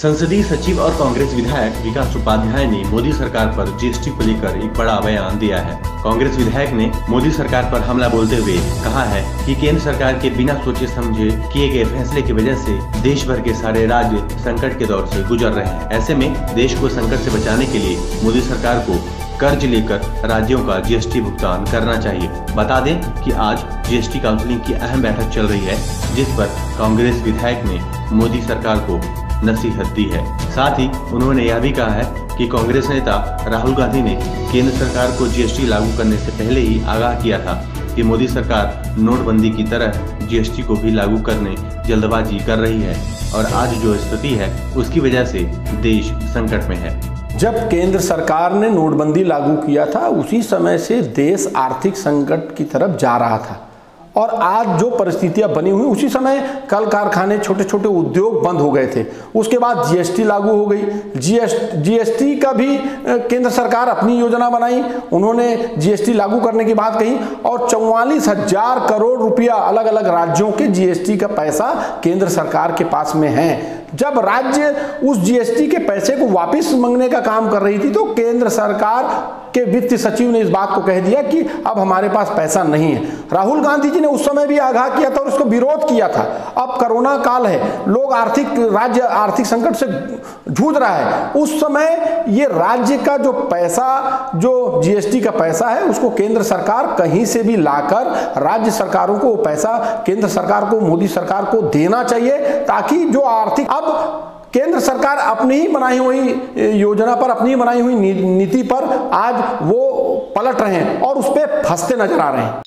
संसदीय सचिव और कांग्रेस विधायक विकास उपाध्याय ने मोदी सरकार पर जीएसटी को लेकर एक बड़ा बयान दिया है। कांग्रेस विधायक ने मोदी सरकार पर हमला बोलते हुए कहा है कि केंद्र सरकार के बिना सोचे समझे किए गए फैसले की वजह से देश भर के सारे राज्य संकट के दौर से गुजर रहे हैं। ऐसे में देश को संकट से बचाने के लिए मोदी सरकार को कर्ज लेकर राज्यों का जीएसटी भुगतान करना चाहिए। बता दें कि आज जीएसटी काउंसिल की अहम बैठक चल रही है, जिस पर कांग्रेस विधायक ने मोदी सरकार को नसीहत दी है। साथ ही उन्होंने यह भी कहा है कि कांग्रेस नेता राहुल गांधी ने केंद्र सरकार को जीएसटी लागू करने से पहले ही आगाह किया था कि मोदी सरकार नोटबंदी की तरह जीएसटी को भी लागू करने जल्दबाजी कर रही है और आज जो स्थिति है उसकी वजह से देश संकट में है। जब केंद्र सरकार ने नोटबंदी लागू किया था उसी समय से देश आर्थिक संकट की तरफ जा रहा था और आज जो परिस्थितियां बनी हुई उसी समय कल कारखाने छोटे छोटे उद्योग बंद हो गए थे। उसके बाद जीएसटी लागू हो गई। जीएसटी का भी केंद्र सरकार अपनी योजना बनाई, उन्होंने जीएसटी लागू करने की बात कही और 44,000 करोड़ रुपया अलग अलग राज्यों के जीएसटी का पैसा केंद्र सरकार के पास में है। जब राज्य उस जीएसटी के पैसे को वापस मांगने का काम कर रही थी तो केंद्र सरकार के वित्त सचिव ने इस बात को कह दिया कि अब हमारे पास पैसा नहीं है। राहुल गांधी जी ने उस समय भी आगाह किया था और उसको विरोध किया था। अब कोरोना काल है, लोग राज्य आर्थिक संकट से जूझ रहा है, उस समय ये राज्य का जो पैसा, जो जीएसटी का पैसा है, उसको केंद्र सरकार कहीं से भी लाकर राज्य सरकारों को पैसा केंद्र सरकार को, मोदी सरकार को देना चाहिए, ताकि जो आर्थिक, अब केंद्र सरकार अपनी ही बनाई हुई योजना पर, अपनी बनाई हुई नीति पर आज वो पलट रहे हैं और उस पर फंसते नजर आ रहे हैं।